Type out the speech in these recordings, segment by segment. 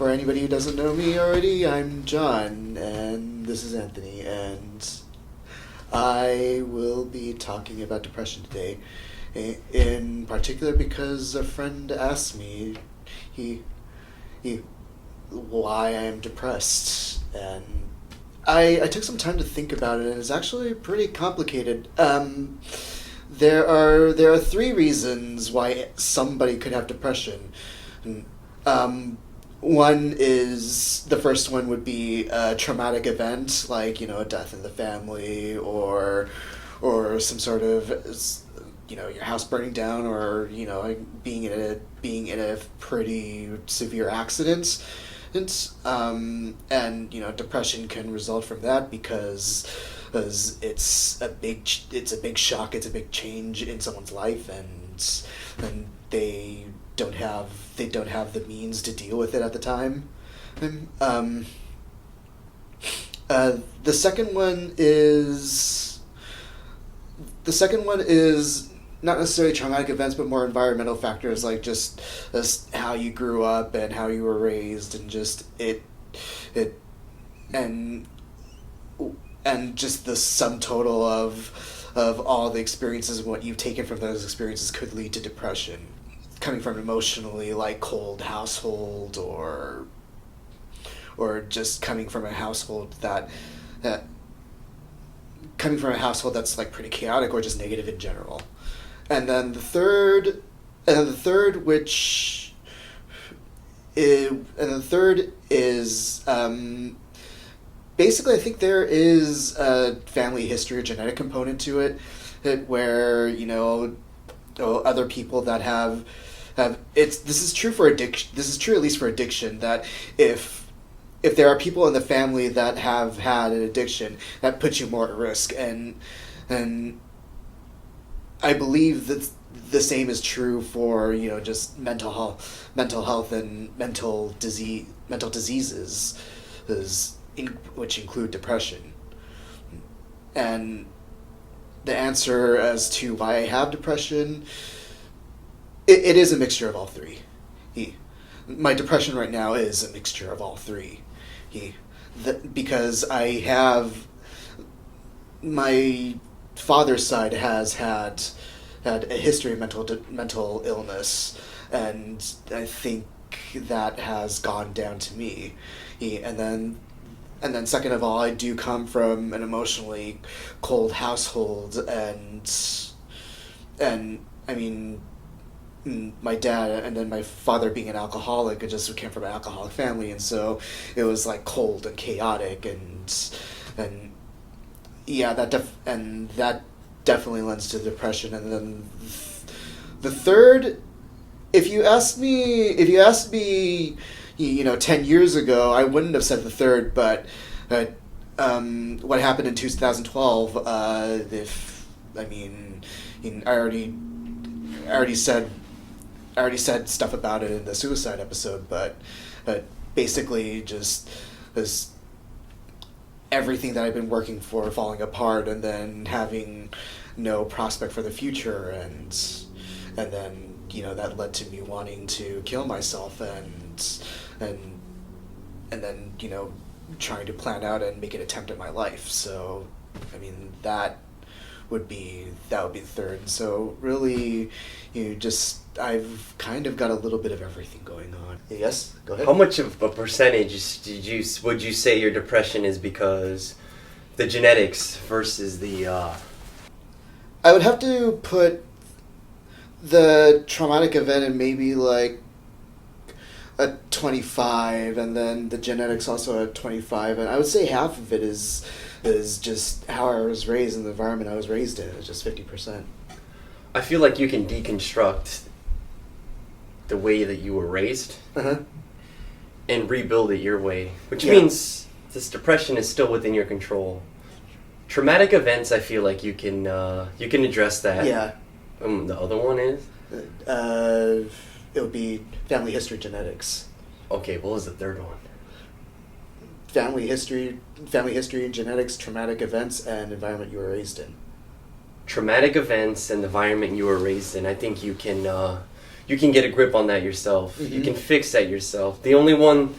for anybody who doesn't know me already, I'm John, and this is Anthony, and I will be talking about depression today, in particular because a friend asked me he why I'm depressed, and I took some time to think about it, and it's actually pretty complicated. There are three reasons why somebody could have depression. One is, the first one would be a traumatic event, like, a death in the family, or some sort of, your house burning down, or, being in a pretty severe accident. And depression can result from that because it's a big shock, it's a big change in someone's life, and they don't have the means to deal with it at the time. The second one is not necessarily traumatic events, but more environmental factors, like just how you grew up and how you were raised, and just and just the sum total of all the experiences and what you've taken from those experiences could lead to depression, coming from emotionally, like cold household, or just coming from a household that's like pretty chaotic, or just negative in general. And then the third is basically, I think there is a family history or genetic component to it, where other people that have this is true for addiction. This is true at least for addiction, that if there are people in the family that have had an addiction, that puts you more at risk, and I believe that the same is true for just mental health and mental diseases, which include depression. And the answer as to why I have depression, it is a mixture of all three. My depression right now is a mixture of all three. Because I have, my father's side has had a history of mental illness, and I think that has gone down to me. And then second of all, I do come from an emotionally cold household, and I mean, my dad and then my father being an alcoholic, I just came from an alcoholic family, and so it was like cold and chaotic, and yeah, that definitely lends to depression. And then the third, if you asked me 10 years ago, I wouldn't have said the third, but what happened in 2012, I already said stuff about it in the suicide episode, but basically just this, everything that I've been working for falling apart, and then having no prospect for the future, and then that led to me wanting to kill myself, and then trying to plan out and make an attempt at my life. So that would be the third. So really, I've kind of got a little bit of everything going on. Yes, go ahead. How much of a percentage would you say your depression is because the genetics versus the? I would have to put the traumatic event in maybe like a 25, and then the genetics also at 25, and I would say half of it is just how I was raised and the environment I was raised in. It's just 50%. I feel like you can deconstruct the way that you were raised and rebuild it your way, which means this depression is still within your control. Traumatic events, I feel like you can address that. Yeah. The other one is? It would be family history, genetics. Okay, what was the third one? Family history and genetics, traumatic events, and environment you were raised in. Traumatic events and the environment you were raised in. I think you can get a grip on that yourself. Mm-hmm. You can fix that yourself. The only one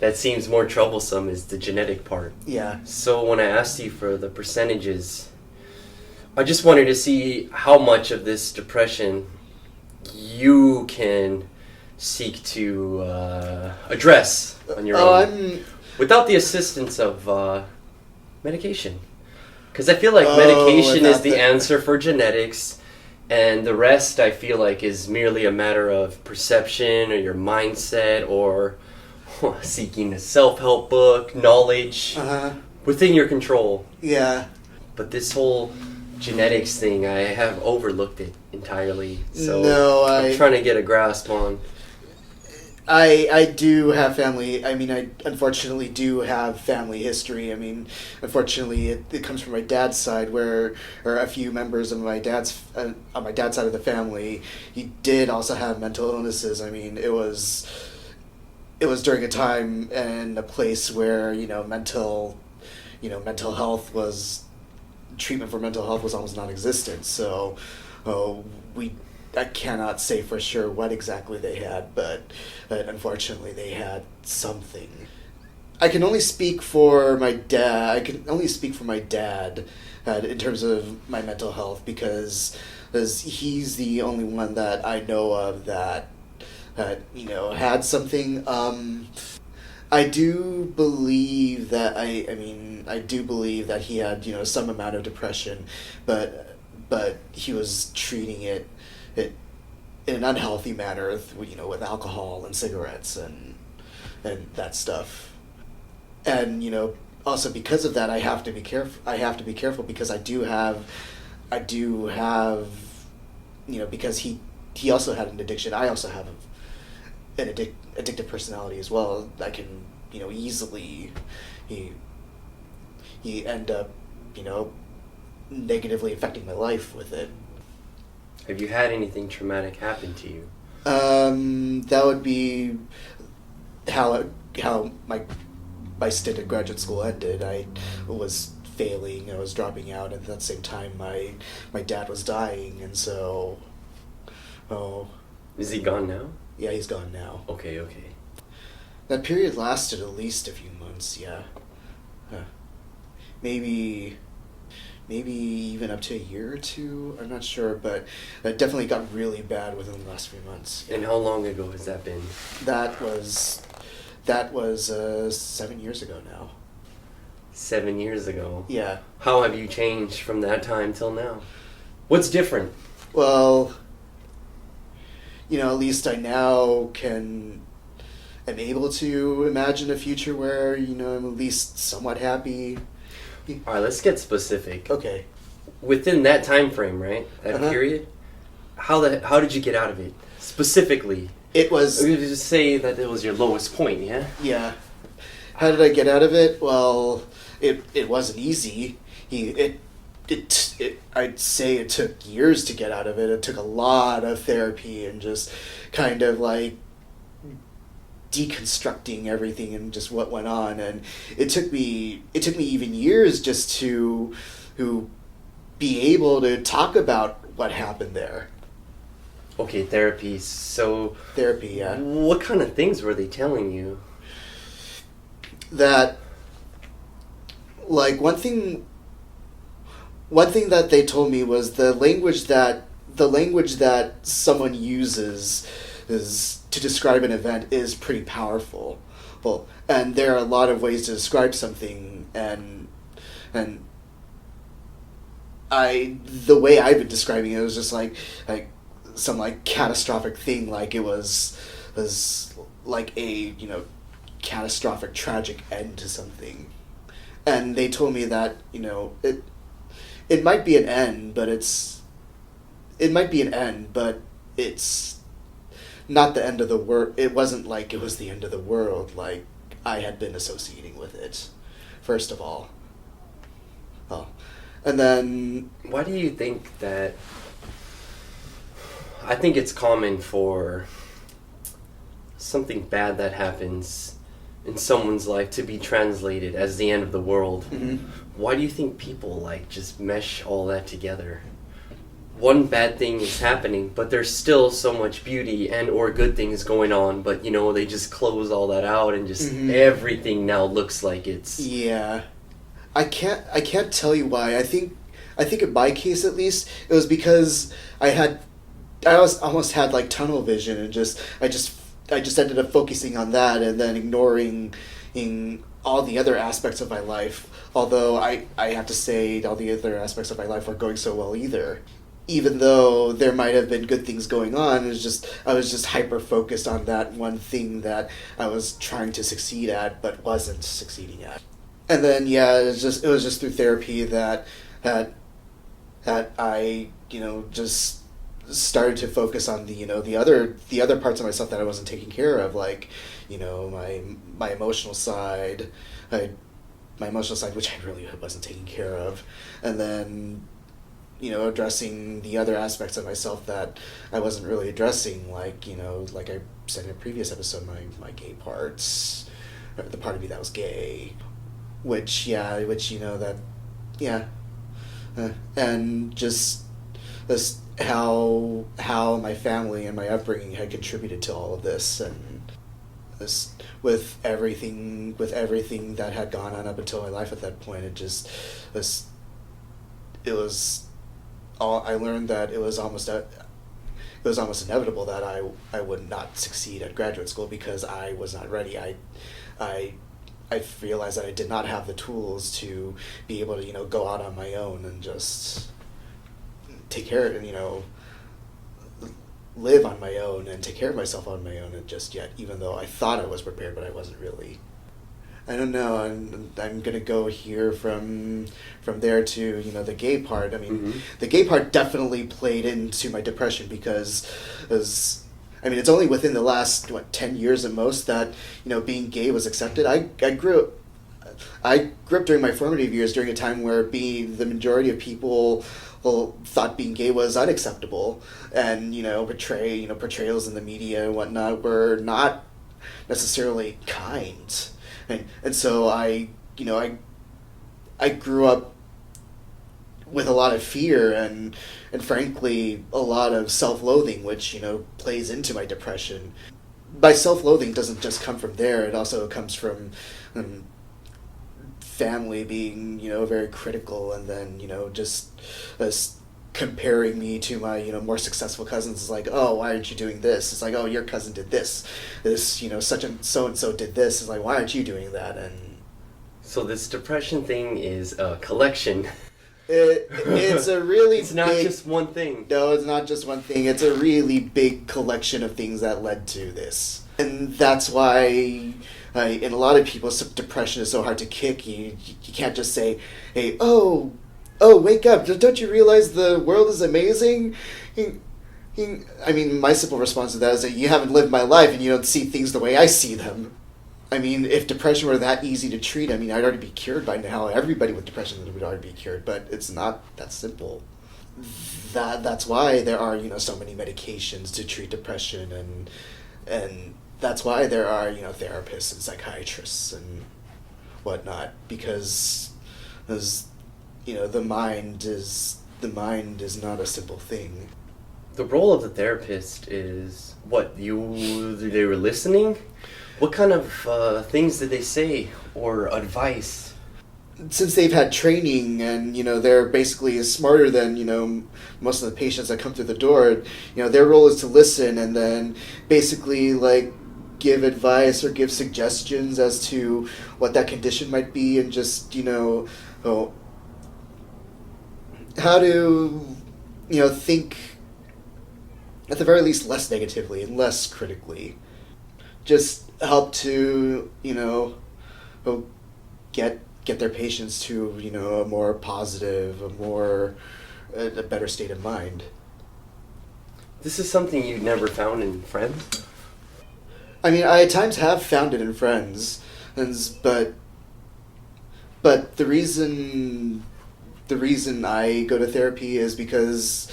that seems more troublesome is the genetic part. Yeah. So when I asked you for the percentages, I just wanted to see how much of this depression you can seek to address on your own without the assistance of medication. Because I feel like medication is the answer for genetics, and the rest I feel like is merely a matter of perception or your mindset or seeking a self-help book, knowledge within your control. Yeah. But this whole genetics thing, I have overlooked it entirely. So I'm trying to get a grasp on. I do have family. I mean, I unfortunately do have family history. I mean, unfortunately, it comes from my dad's side, where a few members of my dad's on my dad's side of the family, he did also have mental illnesses. I mean, it was during a time and a place where mental health was treatment for mental health was almost non-existent. So, I cannot say for sure what exactly they had, but unfortunately they had something. I can only speak for my dad. In terms of my mental health, because he's the only one that I know of that had something. I do believe that I do believe that he had some amount of depression, but he was treating it in an unhealthy manner, with alcohol and cigarettes and that stuff. And also because of that, I have to be careful because I do have because he also had an addiction. I also have an addictive personality as well. I can easily he end up negatively affecting my life with it. Have you had anything traumatic happen to you? That would be how my stint at graduate school ended. I was failing. I was dropping out, and at the same time, my dad was dying, and so. Is he gone now? Yeah, he's gone now. Okay. That period lasted at least a few months. Yeah. Maybe even up to a year or two. I'm not sure, but it definitely got really bad within the last few months. And how long ago has that been? That was 7 years ago now. 7 years ago? Yeah. How have you changed from that time till now? What's different? Well, at least I now am able to imagine a future where, I'm at least somewhat happy. All right, let's get specific. Okay. Within that time frame, right? That period. How did you get out of it specifically? It was. We just say that it was your lowest point, yeah. Yeah. How did I get out of it? Well, it wasn't easy. I'd say it took years to get out of it. It took a lot of therapy and just kind of like deconstructing everything and just what went on, and it took me even years just to be able to talk about what happened there. Okay, therapy. So therapy, yeah. What kind of things were they telling you? That, like, one thing that they told me was the language that someone uses is to describe an event is pretty powerful. Well, and there are a lot of ways to describe something, and the way I've been describing it was just like some catastrophic thing, like it was like a catastrophic tragic end to something. And they told me that it might be an end, but it's not the end of the world. It wasn't like it was the end of the world, like I had been associating with it, first of all. And then... Why do you think that... I think it's common for something bad that happens in someone's life to be translated as the end of the world. Mm-hmm. Why do you think people just mesh all that together? one bad thing is happening, but there's still so much beauty and or good things going on, but they just close all that out and just everything now looks like it's Yeah. I can't tell you why. I think in my case at least, it was because almost had like tunnel vision, and I just ended up focusing on that and then ignoring in all the other aspects of my life. Although I have to say all the other aspects of my life weren't going so well either. Even though there might have been good things going on, I was just hyper focused on that one thing that I was trying to succeed at but wasn't succeeding at. And then yeah, it was just through therapy that I just started to focus on the other parts of myself that I wasn't taking care of, like my emotional side, which I really wasn't taking care of, and then addressing the other aspects of myself that I wasn't really addressing, like I said in a previous episode, my gay parts, or the part of me that was gay, that yeah, and just this how my family and my upbringing had contributed to all of this, and this with everything that had gone on up until my life at that point, it was all I learned that it was almost inevitable that I would not succeed at graduate school because I was not ready. I realized that I did not have the tools to be able to go out on my own and just take care of live on my own and take care of myself on my own, and just yet, even though I thought I was prepared, but I wasn't really. I don't know. I'm gonna go here from there to the gay part. I mean, the gay part definitely played into my depression because, it's only within the last 10 years at most that being gay was accepted. I grew up during my formative years during a time where the majority of people thought being gay was unacceptable, and portrayals in the media and whatnot were not necessarily kind. And so I grew up with a lot of fear and frankly a lot of self-loathing, which plays into my depression. My self-loathing doesn't just come from there; it also comes from family being very critical, and then just comparing me to my more successful cousins. It's like, oh, why aren't you doing this? It's like, oh, your cousin did this such and so did this. It's like, why aren't you doing that? And so this depression thing is a collection. It's a really it's not just one thing. No, it's not just one thing. It's a really big collection of things that led to this, and that's why in a lot of people depression is so hard to kick. You can't just say, hey, oh, wake up, don't you realize the world is amazing? I mean, my simple response to that is that you haven't lived my life and you don't see things the way I see them. I mean, if depression were that easy to treat, I'd already be cured by now. Everybody with depression would already be cured, but it's not that simple. That's why there are so many medications to treat depression, and that's why there are therapists and psychiatrists and whatnot, because the mind is not a simple thing. The role of the therapist is what? They were listening? What kind of things did they say or advice? Since they've had training and they're basically smarter than most of the patients that come through the door, their role is to listen and then basically like give advice or give suggestions as to what that condition might be, and just how to think at the very least less negatively and less critically. Just help to get their patients to a more positive, a better state of mind. This is something you never found in friends? I at times have found it in friends, but the reason I go to therapy is because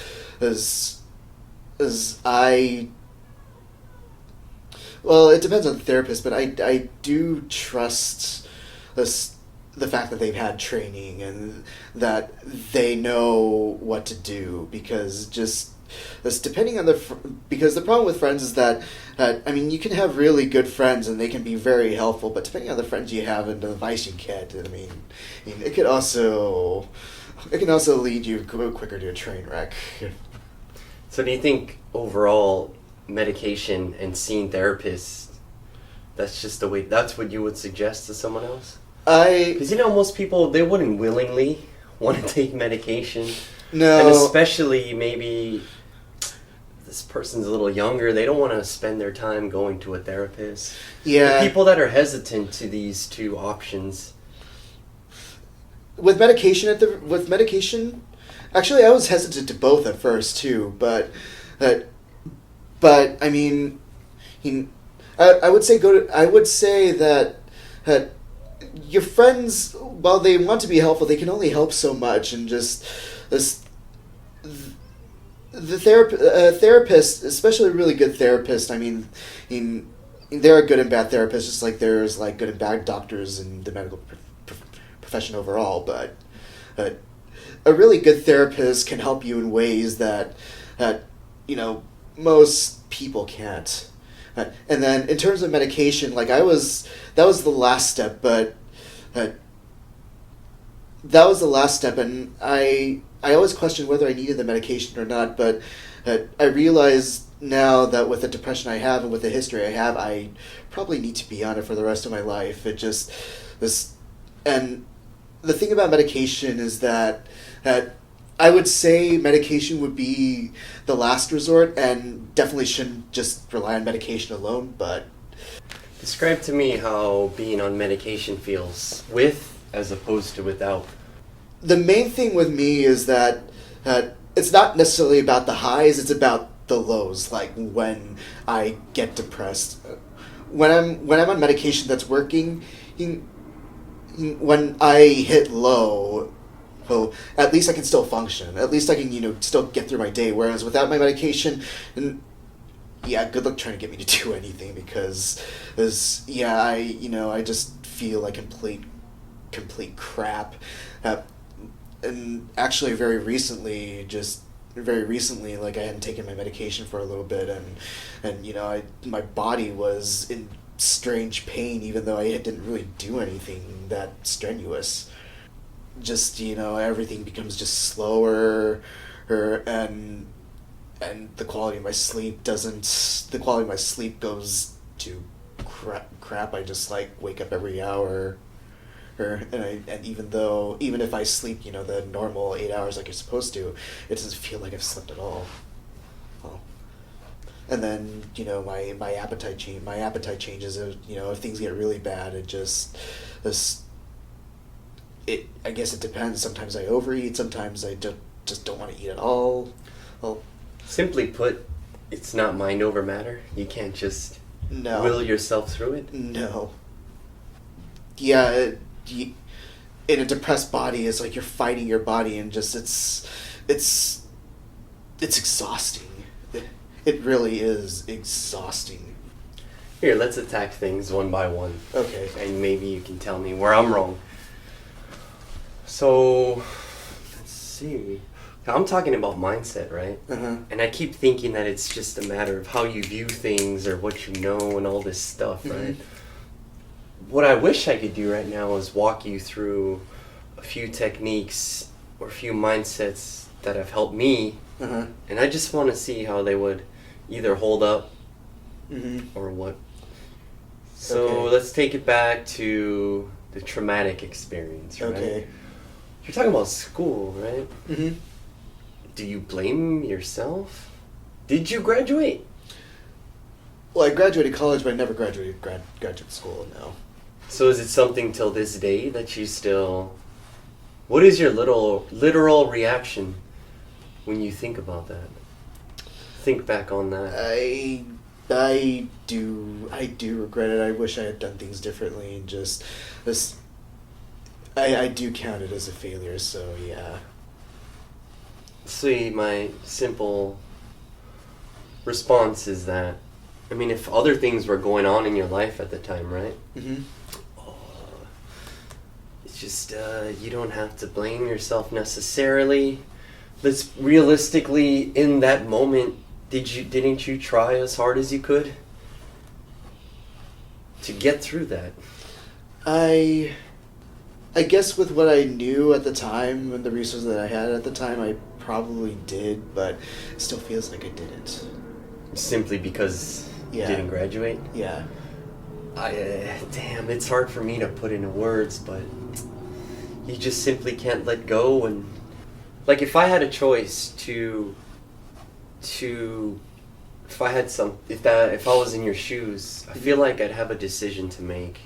well, it depends on the therapist, but I do trust the fact that they've had training and that they know what to do, because just this depending on because the problem with friends is that I mean, you can have really good friends and they can be very helpful, but depending on the friends you have and the advice you get, I mean it can also lead you quicker to a train wreck. So do you think overall medication and seeing therapists, that's just the way, that's what you would suggest to someone else? Because most people, they wouldn't willingly want to take medication. No. And especially maybe this person's a little younger, they don't want to spend their time going to a therapist. Yeah. The people that are hesitant to these two options. With medication, actually, I was hesitant to both at first too, but I mean, I would say that your friends, while they want to be helpful, they can only help so much, and just this. The therapist, especially a really good therapist, I mean, there are good and bad therapists, just like there's like good and bad doctors in the medical profession overall. But a really good therapist can help you in ways that most people can't. And then in terms of medication, like that was the last step, but that was the last step, and I always questioned whether I needed the medication or not, but I realize now that with the depression I have and with the history I have, I probably need to be on it for the rest of my life. It just and the thing about medication is that I would say medication would be the last resort, and definitely shouldn't just rely on medication alone. But describe to me how being on medication feels with as opposed to without. The main thing with me is that it's not necessarily about the highs, it's about the lows, like when I get depressed. When I'm on medication that's working, when I hit low, well, at least I can still function. At least I can, still get through my day. Whereas without my medication, yeah, good luck trying to get me to do anything, because I just feel like complete crap. And actually very recently, like I hadn't taken my medication for a little bit, and my body was in strange pain, even though I didn't really do anything that strenuous. Just, everything becomes just slower, and the quality of my sleep goes to crap. I just like wake up every hour. And even if I sleep, the normal 8 hours like you're supposed to, it doesn't feel like I've slept at all. And then my appetite changes. If things get really bad, I guess it depends. Sometimes I overeat. Sometimes I just don't want to eat at all. Well, simply put, it's not mind over matter. You can't just will yourself through it. No. Yeah. In a depressed body, it's like you're fighting your body, and just it's exhausting. It really is exhausting. Here, let's attack things one by one. Okay. And maybe you can tell me where I'm wrong. So, let's see. I'm talking about mindset, right? Uh-huh. And I keep thinking that it's just a matter of how you view things or what you know and all this stuff, right? What I wish I could do right now is walk you through a few techniques or a few mindsets that have helped me, and I just want to see how they would either hold up or what. So let's take it back to the traumatic experience, right? Okay. You're talking about school, right? Mm-hmm. Do you blame yourself? Did you graduate? Well, I graduated college, but I never graduated graduate school, no. So is it something till this day that you still... What is your literal reaction when you think about that? Think back on that. I do regret it. I wish I had done things differently, and just this. I do count it as a failure. So yeah. See, my simple response is that, I mean, if other things were going on in your life at the time, right? Mm-hmm. It's just you don't have to blame yourself necessarily. Let's realistically, in that moment, didn't you try as hard as you could to get through that? I guess with what I knew at the time and the resources that I had at the time, I probably did, but it still feels like I didn't. Simply because you didn't graduate? Yeah. Damn, it's hard for me to put into words, but you just simply can't let go. And like, if I had a choice if I was in your shoes, I feel like I'd have a decision to make,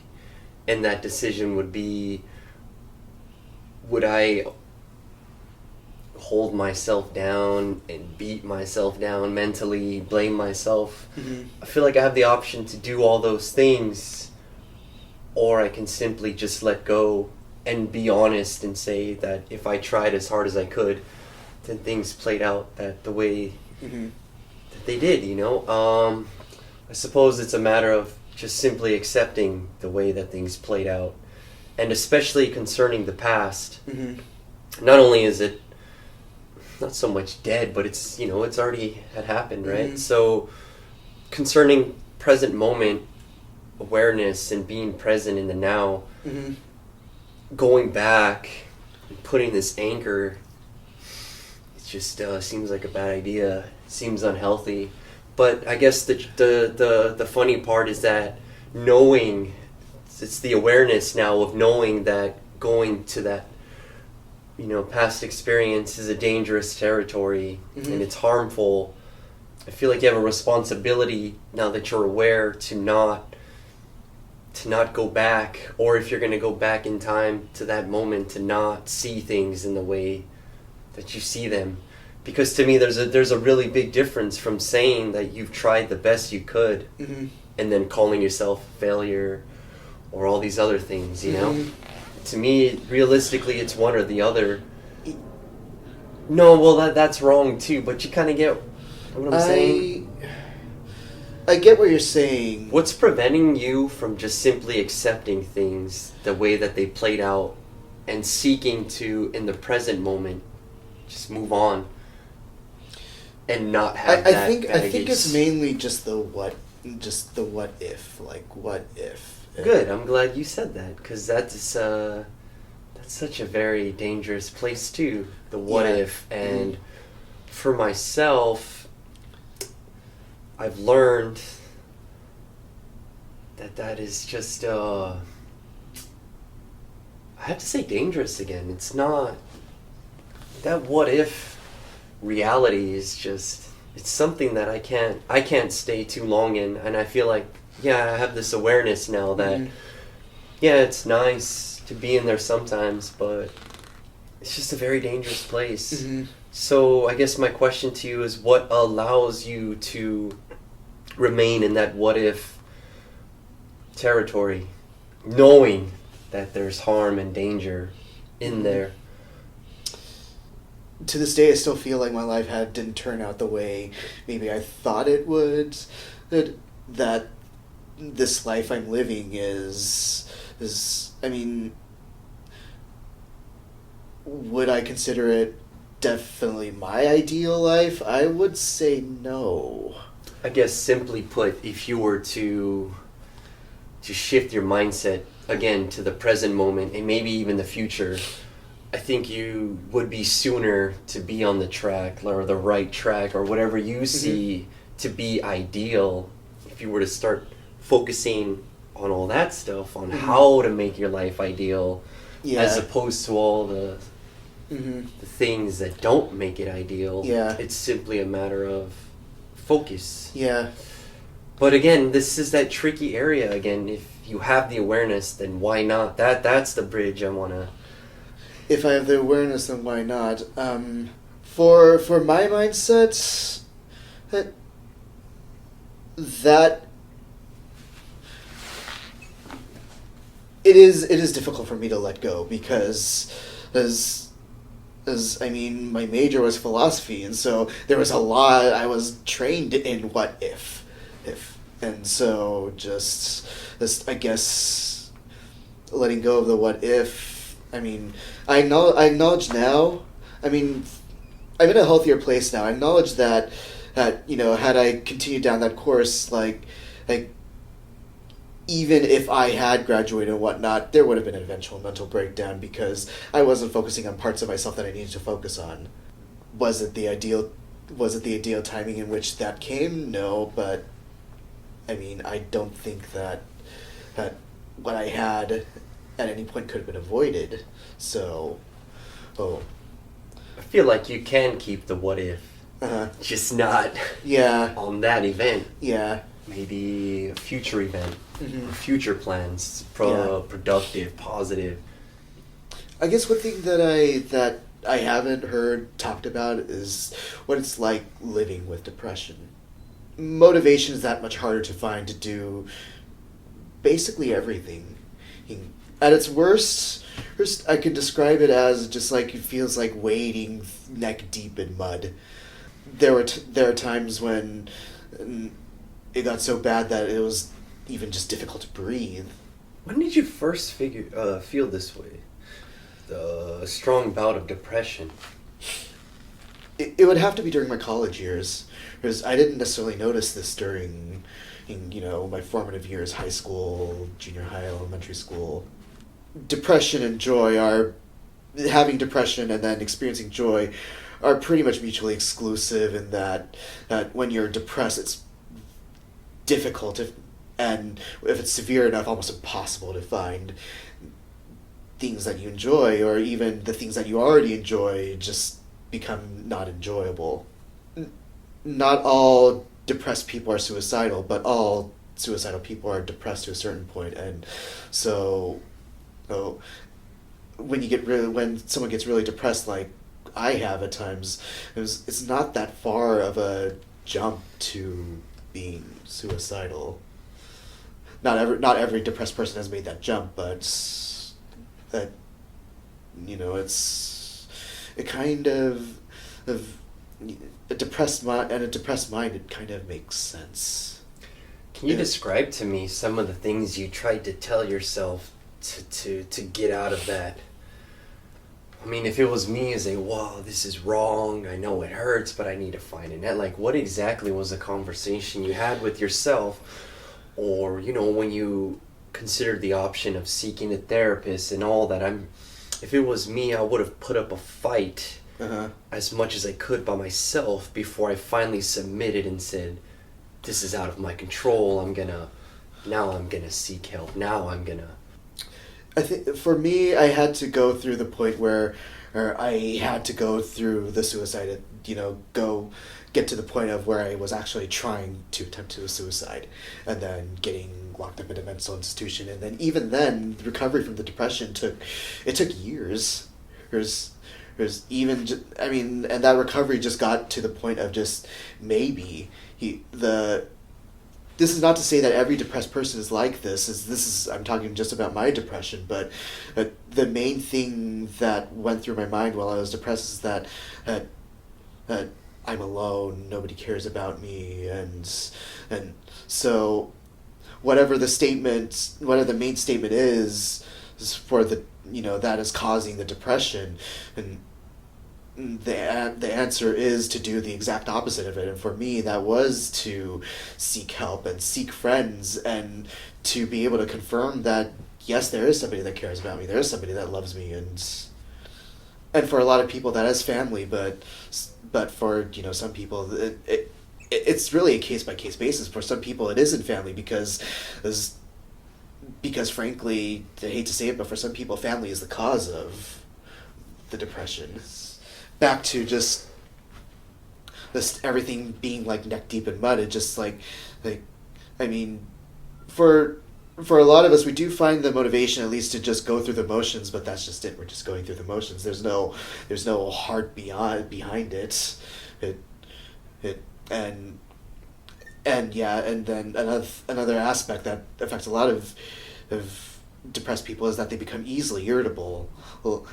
and that decision would be, would I hold myself down and beat myself down mentally, blame myself? I feel like I have the option to do all those things, or I can simply just let go and be honest and say that if I tried as hard as I could, then things played out the way that they did, you know? I suppose it's a matter of just simply accepting the way that things played out, and especially concerning the past. Not only is it not so much dead, but it's, you know, it's already had happened, right? So concerning present moment awareness and being present in the now, going back and putting this anchor, it just seems like a bad idea. It seems unhealthy. But I guess the funny part is that knowing, it's the awareness now of knowing that going to that, you know, past experience is a dangerous territory and it's harmful. I feel like you have a responsibility now that you're aware to not go back, or if you're going to go back in time to that moment, to not see things in the way that you see them. Because to me, there's a really big difference from saying that you've tried the best you could and then calling yourself a failure or all these other things, you know? To me, realistically, it's one or the other. No, well, that's wrong too, but you kind of get what I'm saying? I get what you're saying. What's preventing you from just simply accepting things the way that they played out and seeking to, in the present moment, just move on and not have I think it's mainly just the what if, like, what if. Good. I'm glad you said that, because that's such a very dangerous place too. The what if, and for myself, I've learned that is just I have to say dangerous again. It's not that what if reality is just, it's something that I can't stay too long in, and I feel like, yeah, I have this awareness now that, yeah, it's nice to be in there sometimes, but it's just a very dangerous place. So I guess my question to you is, what allows you to remain in that what if territory, knowing that there's harm and danger in there? To this day, I still feel like my life didn't turn out the way maybe I thought it would. That this life I'm living is I mean, would I consider it definitely my ideal life? I would say no. I guess simply put, if you were to shift your mindset again to the present moment and maybe even the future, I think you would be sooner to be on the track or the right track or whatever you see to be ideal, if you were to start focusing on all that stuff, on how to make your life ideal, as opposed to all the things that don't make it ideal. It's simply a matter of focus. But again, this is that tricky area again. If you have the awareness, then why not? That's the bridge I want to... If I have the awareness, then why not? For my mindset, that it is difficult for me to let go, because as I mean, my major was philosophy, and so there was a lot I was trained in what if, and so just I guess letting go of the what if I mean, I acknowledge now. I mean, I'm in a healthier place now. I acknowledge that had I continued down that course, like even if I had graduated and whatnot, there would have been an eventual mental breakdown because I wasn't focusing on parts of myself that I needed to focus on. Was it the ideal? Was it the ideal timing in which that came? No, but I mean, I don't think that what I had at any point could have been avoided. So, oh, I feel like you can keep the what if, just not yeah, on that event. yeah, Maybe a future event, mm-hmm. future plans, productive, positive. I guess one thing that I haven't heard talked about is what it's like living with depression. Motivation is that much harder to find to do basically everything. At its worst, I could describe it as just like it feels like wading neck deep in mud. There are times when it got so bad that it was even just difficult to breathe. When did you first feel this way? The strong bout of depression. It would have to be during my college years, because I didn't necessarily notice this during, my formative years, high school, junior high, elementary school. Depression and joy having depression and then experiencing joy are pretty much mutually exclusive in that when you're depressed, it's difficult, and if it's severe enough, almost impossible to find things that you enjoy, or even the things that you already enjoy just become not enjoyable. Not all depressed people are suicidal, but all suicidal people are depressed to a certain point, and so when someone gets really depressed, like I have at times, it's not that far of a jump to being suicidal. Not every depressed person has made that jump, but that it's a kind of a depressed mind, and a depressed mind, it kind of makes sense. Can you describe to me some of the things you tried to tell yourself to get out of that? I mean, if it was me, I'd say, wow, this is wrong, I know it hurts, but I need to find it. Like, what exactly was the conversation you had with yourself? Or, when you considered the option of seeking a therapist and all that, if it was me, I would have put up a fight as much as I could by myself before I finally submitted and said, this is out of my control, I'm gonna seek help, I think for me, I had to go through the point where I had to go through the suicide, get to the point of where I was actually trying to attempt to suicide, and then getting locked up in a mental institution, and then even then, the recovery from the depression took years. And that recovery just got to the point of just maybe this is not to say that every depressed person is like this. I'm talking just about my depression, but the main thing that went through my mind while I was depressed is that I'm alone, nobody cares about me, and so whatever the main statement is for that is causing the depression, and the answer is to do the exact opposite of it. And for me, that was to seek help and seek friends, and to be able to confirm that yes, there is somebody that cares about me, there is somebody that loves me, and for a lot of people that is family, but for some people it's really a case by case basis. For some people it isn't family because frankly, I hate to say it, but for some people family is the cause of the depression. Back to just everything being like neck deep in mud. It just for a lot of us, we do find the motivation at least to just go through the motions, but that's just it. We're just going through the motions. There's no heart behind it. And then another aspect that affects a lot of depressed people is that they become easily irritable,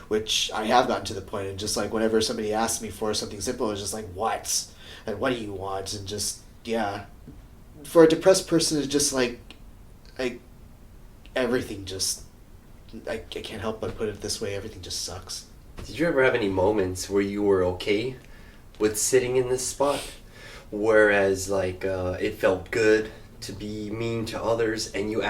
which I have gotten to the point, and just like whenever somebody asks me for something simple, it's just like, what? And what do you want? And just, yeah. For a depressed person, it's just like everything just I can't help but put it this way, everything just sucks. Did you ever have any moments where you were okay with sitting in this spot? Whereas, like, it felt good to be mean to others, and you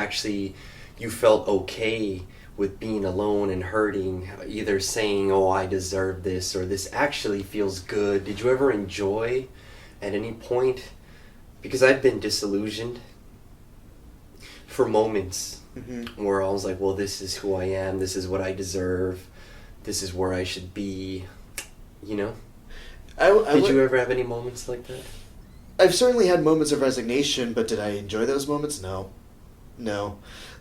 felt okay with being alone and hurting, either saying, oh, I deserve this, or this actually feels good. Did you ever enjoy at any point? Because I've been disillusioned for moments where I was like, well, this is who I am, this is what I deserve, this is where I should be, you know? Did you ever have any moments like that? I've certainly had moments of resignation, but did I enjoy those moments? No.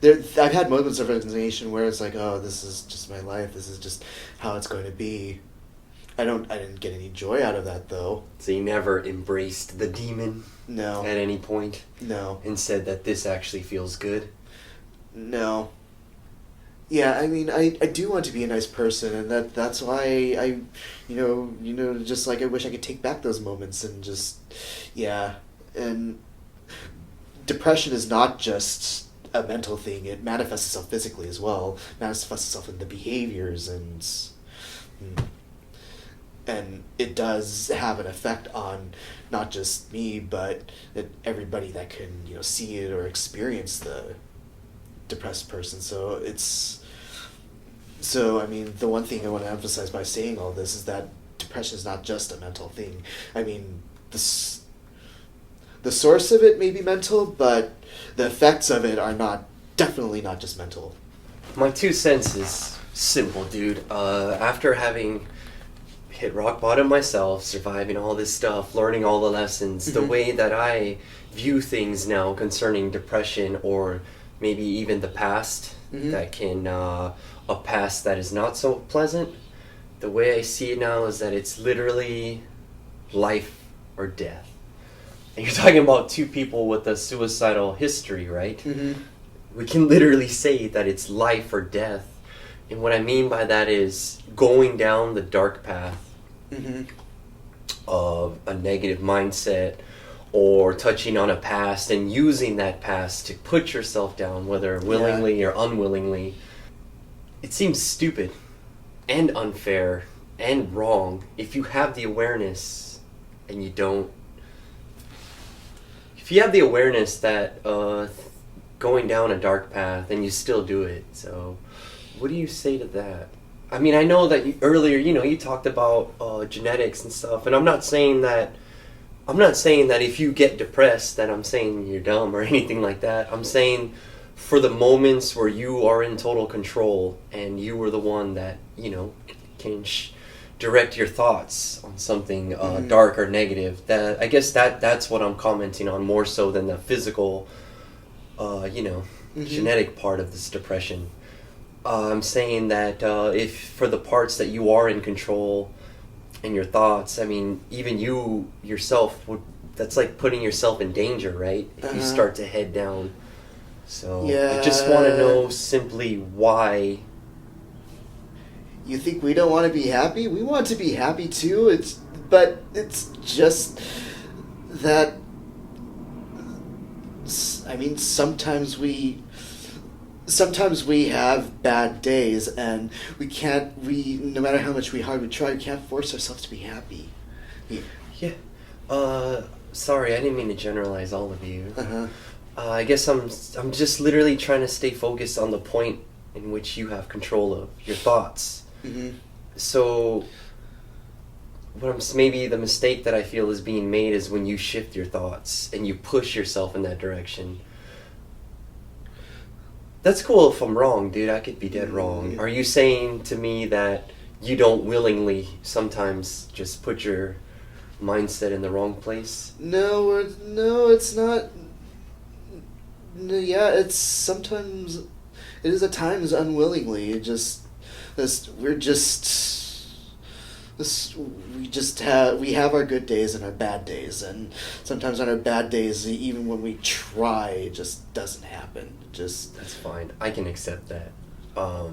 I've had moments of resignation where it's like, oh, this is just my life, this is just how it's going to be. I didn't get any joy out of that, though. So you never embraced the demon? No. At any point? No. And said that this actually feels good? No. Yeah, I mean, I do want to be a nice person, and that's why I just like I wish I could take back those moments and just, yeah. And depression is not just a mental thing, it manifests itself physically as well. It manifests itself in the behaviors, and it does have an effect on not just me, but everybody that can, see it or experience the depressed person. So I mean, the one thing I want to emphasize by saying all this is that depression is not just a mental thing. I mean, the source of it may be mental, but the effects of it are definitely not just mental. My 2 cents is simple, dude. After having hit rock bottom myself, surviving all this stuff, learning all the lessons, the way that I view things now concerning depression, or maybe even the past, that can, a past that is not so pleasant, the way I see it now is that it's literally life or death. And you're talking about 2 people with a suicidal history, right? We can literally say that it's life or death. And what I mean by that is going down the dark path of a negative mindset, or touching on a past and using that past to put yourself down, whether willingly or unwillingly. It seems stupid and unfair and wrong if you have the awareness and you don't. If you have the awareness that going down a dark path and you still do it, so what do you say to that? I mean, I know that earlier, you talked about genetics and stuff, and I'm not saying that if you get depressed that I'm saying you're dumb or anything like that. I'm saying for the moments where you are in total control and you were the one that, can direct your thoughts on something dark or negative, that I guess that's what I'm commenting on more so than the physical, genetic part of this depression. I'm saying that if for the parts that you are in control in your thoughts, I mean, even you yourself that's like putting yourself in danger, right? If you start to head down. So I just want to know simply why. You think we don't want to be happy? We want to be happy too. But it's just that, I mean, sometimes we have bad days, and no matter how much we try, we can't force ourselves to be happy. Yeah. Sorry, I didn't mean to generalize all of you. I guess I'm just literally trying to stay focused on the point in which you have control of your thoughts. So maybe the mistake that I feel is being made is when you shift your thoughts and you push yourself in that direction. That's cool if I'm wrong, dude. I could be dead wrong. Are you saying to me that you don't willingly sometimes just put your mindset in the wrong place? No, it's not. Yeah, it's sometimes. It is at times unwillingly. We have our good days and our bad days, and sometimes on our bad days, even when we try, it just doesn't happen. That's fine. I can accept that. I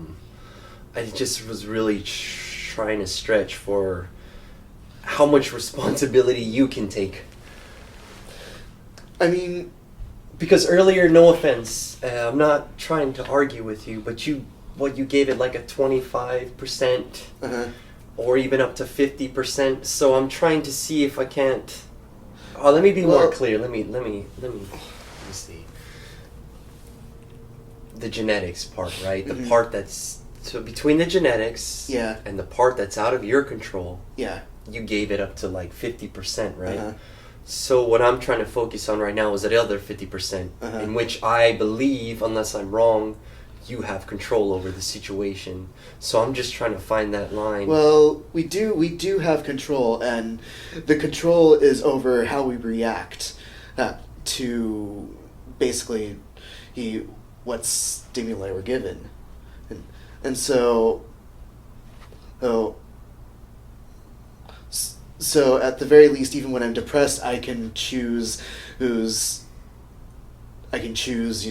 just was really trying to stretch for how much responsibility you can take. I mean, because earlier, no offense, I'm not trying to argue with you, but you what you gave it like a 25%, or even up to 50%. So I'm trying to see if I can't. Oh, let me be more clear. Let me see. The genetics part, right? The part that's so between the genetics, and the part that's out of your control. Yeah. You gave it up to like 50%, right? So what I'm trying to focus on right now is that other 50%, in which I believe, unless I'm wrong, you have control over the situation. So I'm just trying to find that line. Well, we do have control, and the control is over how we react to basically what stimuli we're given, and so at the very least, even when I'm depressed, I can choose not. I can choose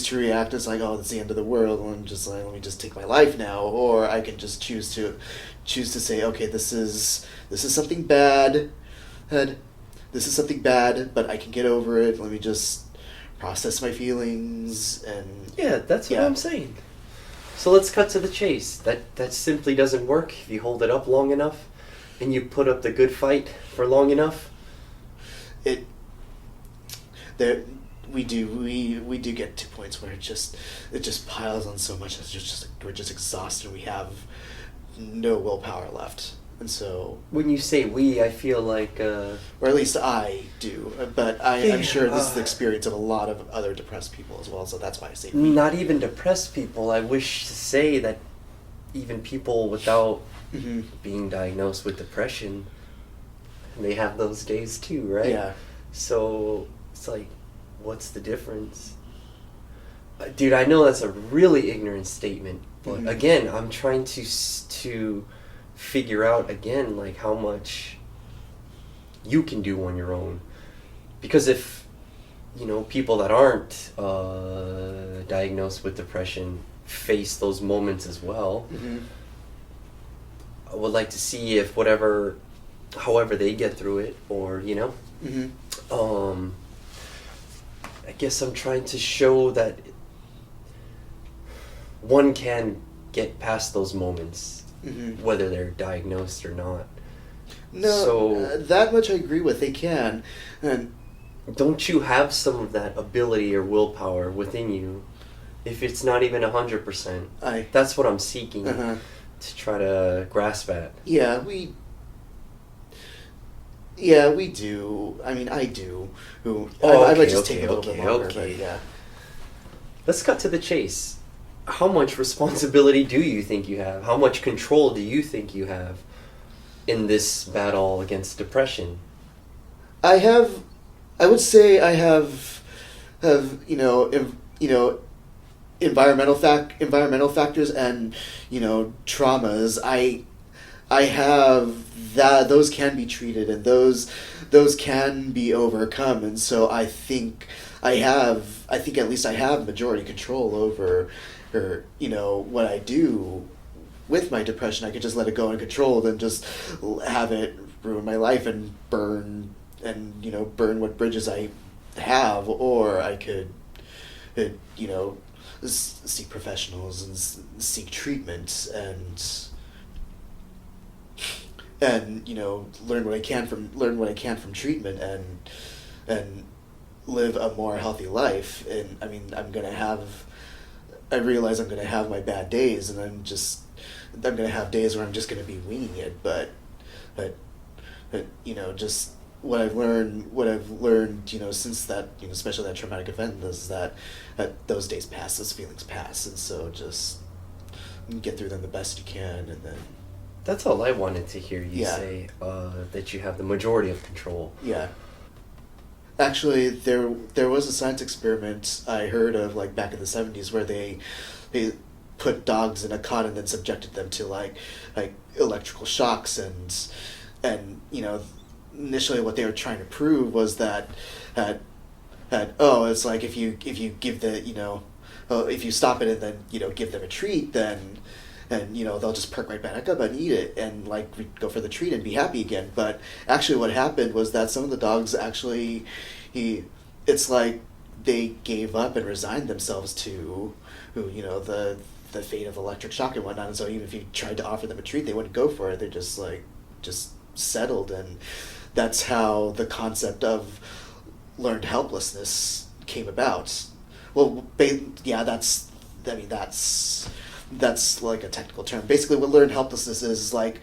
to react as like, oh, that's the end of the world, and I'm just like, let me just take my life now, or I can just choose to say, okay, this is something bad, this is something bad, but I can get over it. Let me just process my feelings, and that's what I'm saying. So let's cut to the chase. That simply doesn't work if you hold it up long enough, and you put up the good fight for long enough. We do get to points where it just piles on so much that we're just exhausted and we have no willpower left. And so when you say we, I feel like or at least I do, but I'm sure this is the experience of a lot of other depressed people as well, so that's why I say we. Not even depressed people. I wish to say that even people without being diagnosed with depression, they have those days too, right? Yeah. So it's like, what's the difference? Dude, I know that's a really ignorant statement, but again, I'm trying to figure out again, like, how much you can do on your own. Because if, people that aren't diagnosed with depression face those moments as well, I would like to see if however they get through it, or, I guess I'm trying to show that one can get past those moments, whether they're diagnosed or not. No, so, that much I agree with. They can. And don't you have some of that ability or willpower within you, if it's not even 100%? That's what I'm seeking to try to grasp at. Yeah, we do. I mean, I do. I might just take a little bit longer. Okay. But yeah. Let's cut to the chase. How much responsibility do you think you have? How much control do you think you have in this battle against depression? I would say I have environmental factors and traumas. I have that. Those can be treated, and those can be overcome. And so I think at least I have majority control over, what I do with my depression. I could just let it go uncontrolled and just have it ruin my life and burn what bridges I have, or I could, seek professionals and seek treatment and learn what I can from treatment and live a more healthy life. And I mean, I realize I'm gonna have my bad days, and I'm gonna have days where I'm just gonna be winging it, but just what I've learned, since that, especially that traumatic event, is that those days pass, those feelings pass, and so just get through them the best you can, and then. That's all I wanted to hear you say, that you have the majority of control. Yeah. Actually, there was a science experiment I heard of, like, back in the 70s, where they put dogs in a cot and then subjected them to like electrical shocks, and initially what they were trying to prove was that it's like if you give if you stop it and then give them a treat, then they'll just perk right back up and eat it and go for the treat and be happy again. But actually what happened was that some of the dogs actually it's like they gave up and resigned themselves to, the fate of electric shock and whatnot. And so even if you tried to offer them a treat, they wouldn't go for it. They just settled, and that's how the concept of learned helplessness came about. Well, that's like a technical term. Basically, what learned helplessness is like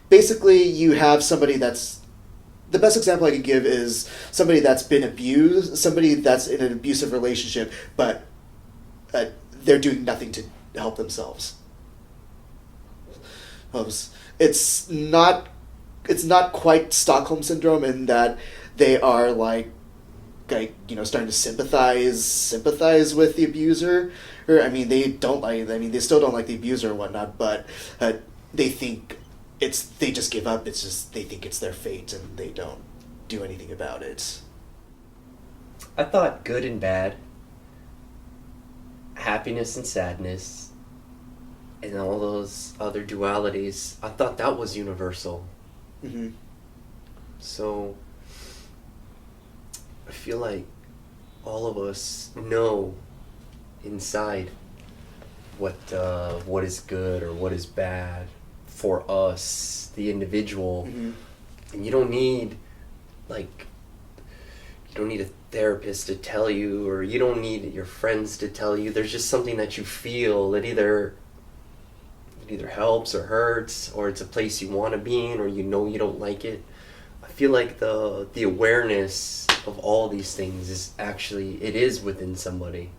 basically you have somebody that's, the best example I can give is somebody that's been abused, somebody that's in an abusive relationship, but they're doing nothing to help themselves. It's not quite Stockholm syndrome in that they are starting to sympathize with the abuser, or they still don't like the abuser and whatnot, but they think they just give up. It's just they think it's their fate and they don't do anything about it. I thought good and bad, happiness and sadness, and all those other dualities, I thought that was universal. Mm-hmm. So I feel like all of us know inside what is good or what is bad for us, the individual. Mm-hmm. And you don't need a therapist to tell you, or you don't need your friends to tell you. There's just something that you feel that either helps or hurts, or it's a place you want to be in, or you don't like it. I feel like the awareness of all these things is within somebody.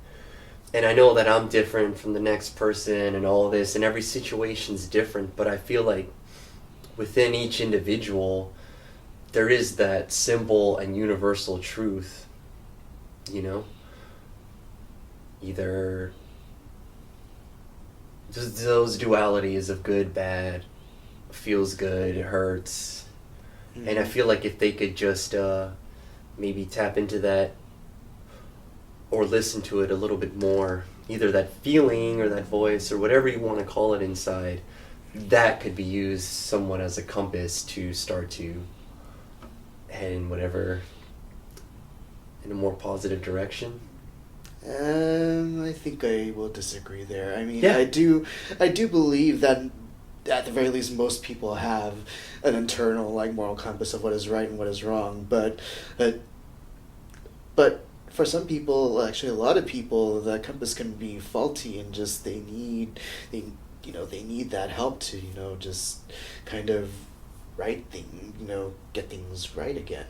And I know that I'm different from the next person and all this, and every situation's different, but I feel like within each individual, there is that simple and universal truth, Either those dualities of good, bad, feels good, it hurts. Mm-hmm. And I feel like if they could just maybe tap into that or listen to it a little bit more, either that feeling or that voice or whatever you want to call it inside, that could be used somewhat as a compass to start to head in a more positive direction. I think I will disagree there. Yeah. I do believe that at the very least most people have an internal moral compass of what is right and what is wrong, but for some people, actually a lot of people, the compass can be faulty, and just they need that help to just kind of get things right again.